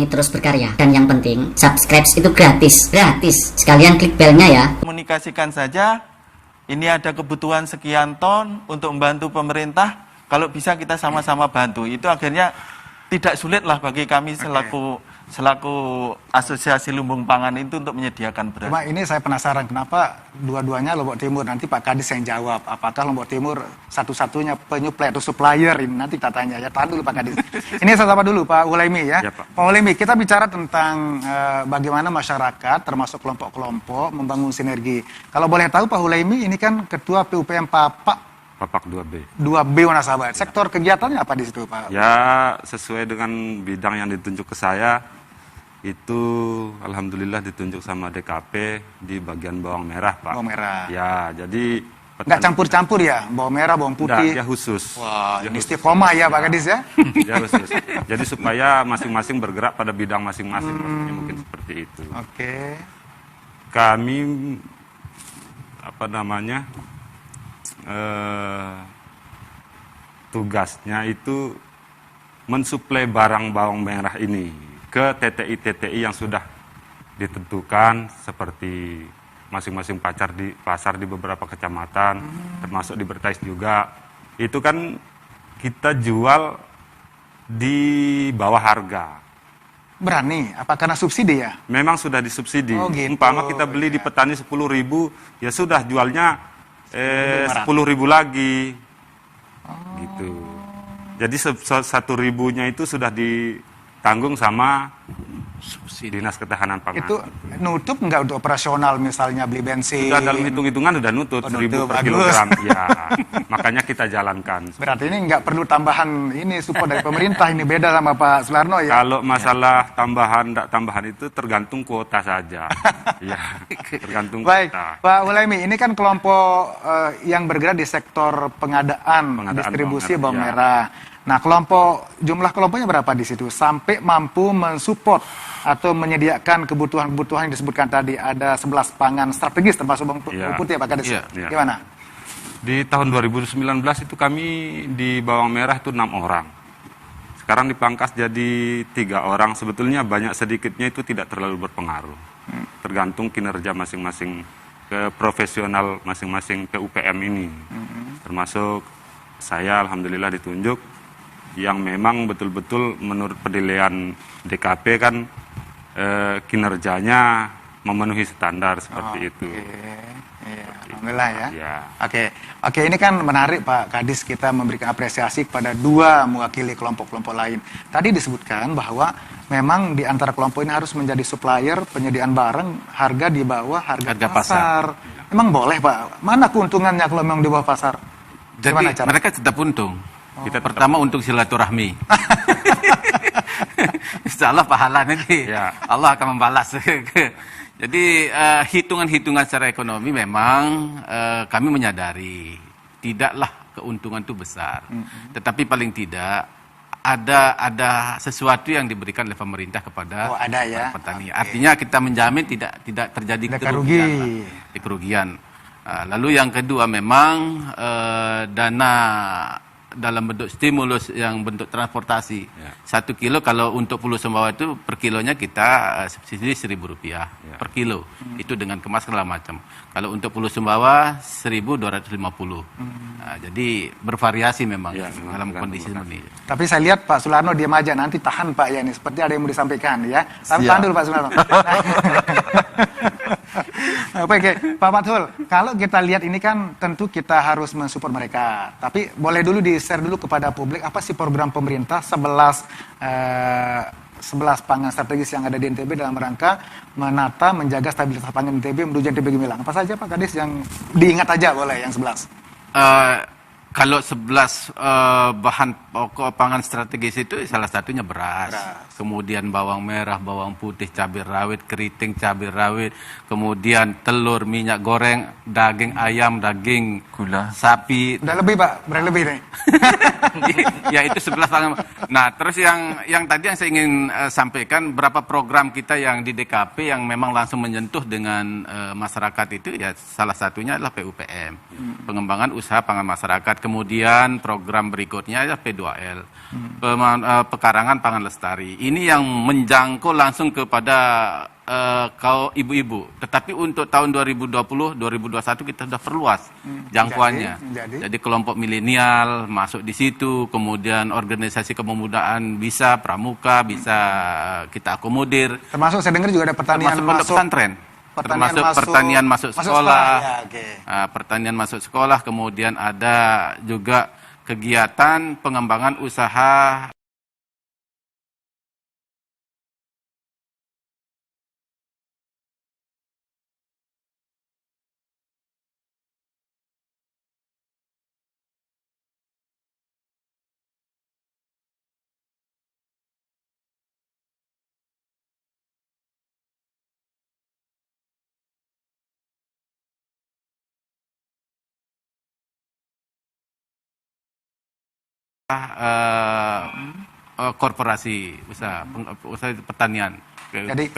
kami terus berkarya. Dan yang penting, subscribe itu gratis. Gratis. Sekalian klik belnya ya. Komunikasikan saja, ini ada kebutuhan sekian ton untuk membantu pemerintah. Kalau bisa kita sama-sama bantu. Itu akhirnya tidak sulit lah bagi kami selaku Asosiasi Lumbung Pangan itu untuk menyediakan beras. Cuma ini saya penasaran kenapa dua-duanya Lombok Timur, nanti Pak Kadis yang jawab. Apakah Lombok Timur satu-satunya penyuplai atau supplier ini? Nanti kita tanya ya. Tahan dulu Pak Kadis. Ini saya sapa dulu Pak Hulaimi ya. Pak Hulaimi, kita bicara tentang bagaimana masyarakat termasuk kelompok-kelompok membangun sinergi. Kalau boleh tahu Pak Hulaimi, ini kan Ketua PUPM Papak 2B. 2B Wonosabat. Sektor kegiatannya apa di situ Pak? Ya, sesuai dengan bidang yang ditunjuk ke saya, itu alhamdulillah ditunjuk sama DKP di bagian bawang merah Pak. Bawang merah. Ya, jadi nggak campur-campur ya, bawang merah, bawang putih. Enggak, dia khusus. Wah, ini istiqomah ya Pak Kadis ya. Dia khusus. Jadi supaya masing-masing bergerak pada bidang masing-masing, maksudnya mungkin seperti itu. Oke. Kami tugasnya itu mensuplai barang bawang merah ini ke TTI-TTI yang sudah ditentukan, seperti masing-masing pasar di beberapa kecamatan, termasuk di Bertais juga. Itu kan kita jual di bawah harga. Berani? Apa karena subsidi ya? Memang sudah disubsidi. Oh, gitu. Umpama kita beli di petani 10.000, ya sudah jualnya 10.000 lagi. Gitu. Jadi 1.000-nya itu sudah ditanggung sama Dinas Ketahanan Pangan. Itu nutup nggak untuk operasional, misalnya beli bensin? Sudah dalam hitung-hitungan sudah nutup, 1.000 per kilogram. Ya, makanya kita jalankan. Berarti ini nggak perlu tambahan ini support dari pemerintah, ini beda sama Pak Sularno ya? Kalau masalah tambahan, enggak tambahan itu tergantung kuota saja. Ya, tergantung Baik, kuota. Pak Hulaimi, ini kan kelompok yang bergerak di sektor pengadaan distribusi bawang merah. Nah, jumlah kelompoknya berapa di situ? Sampai mampu mensupport atau menyediakan kebutuhan-kebutuhan yang disebutkan tadi. Ada 11 pangan strategis termasuk bawang putih ya Pak Kadis. Gimana? Di tahun 2019 itu kami di bawang merah itu 6 orang. Sekarang dipangkas jadi 3 orang. Sebetulnya banyak sedikitnya itu tidak terlalu berpengaruh. Tergantung kinerja masing-masing ke profesional masing-masing PUPM ini. Termasuk saya alhamdulillah ditunjuk yang memang betul-betul menurut penilaian DKP kan kinerjanya memenuhi standar seperti itu. Iya, alhamdulillah ya. Oke, ini kan menarik Pak Kadis, kita memberikan apresiasi kepada 2 mewakili kelompok-kelompok lain. Tadi disebutkan bahwa memang di antara kelompok ini harus menjadi supplier penyediaan barang harga di bawah harga pasar. Emang boleh Pak? Mana keuntungannya kalau memang di bawah pasar? Jadi mereka tetap untung. Kita pertama untuk silaturahmi. Insya Allah pahala nanti. Ya. Allah akan membalas. Jadi hitungan-hitungan secara ekonomi memang kami menyadari tidaklah keuntungan itu besar. Tetapi paling tidak ada kesuatu yang diberikan oleh pemerintah kepada petani. Artinya kita menjamin tidak terjadi kerugian. Lalu yang kedua memang dana dalam bentuk stimulus yang bentuk transportasi. 1 kilo kalau untuk Pulau Sumbawa itu per kilonya kita subsidi Rp1.000 per kilo. Itu dengan kemas segala macam. Kalau untuk Pulau Sumbawa 1.250. Jadi bervariasi memang dalam kondisi ini. Tapi saya lihat Pak Sularno diam aja, nanti tahan Pak ya, ini seperti ada yang mau disampaikan ya. Tahan dulu Pak Sularno. Oke, Pak Mathul, kalau kita lihat ini kan tentu kita harus mensupport mereka. Tapi boleh dulu di-share dulu kepada publik apa sih program pemerintah 11 pangan strategis yang ada di NTB dalam rangka menata, menjaga stabilitas pangan NTB menuju NTB Gemilang. Apa saja Pak Kadis yang diingat aja boleh yang 11? Kalau 11 bahan pokok pangan strategis itu salah satunya beras. Kemudian bawang merah, bawang putih, cabai rawit, keriting, cabai rawit, kemudian telur, minyak goreng, daging ayam, daging gula sapi. Udah lebih Pak, berapa lebih nih? Ya itu 11 pangan. Nah, terus yang tadi yang saya ingin sampaikan, berapa program kita yang di DKP yang memang langsung menyentuh dengan masyarakat itu ya salah satunya adalah PUPM. Pengembangan usaha pangan masyarakat. kemudian program berikutnya ya P2L, pekarangan pangan lestari. Ini yang menjangkau langsung kepada kau ibu-ibu. Tetapi untuk tahun 2020, 2021 kita sudah perluas jangkauannya. Jadi kelompok milenial masuk di situ, kemudian organisasi kepemudaan bisa, pramuka bisa kita akomodir. Termasuk saya dengar juga ada pertanian masuk pesantren. Termasuk pertanian masuk sekolah, pertanian masuk sekolah, kemudian ada juga kegiatan pengembangan usaha korporasi usaha pertanian. Jadi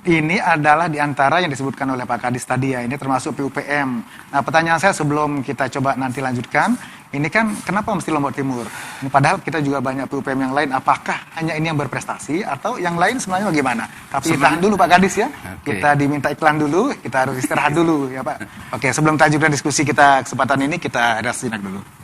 ini adalah di antara yang disebutkan oleh Pak Kadis tadi ya, ini termasuk PUPM. Nah, pertanyaan saya sebelum kita coba nanti lanjutkan, ini kan kenapa mesti Lombok Timur? Ini padahal kita juga banyak PUPM yang lain, apakah hanya ini yang berprestasi atau yang lain sebenarnya bagaimana? Tapi tahan dulu Pak Kadis ya, kita diminta iklan dulu, kita harus istirahat dulu ya Pak. Oke, sebelum lanjutkan diskusi kita kesempatan ini, kita ada sinak dulu.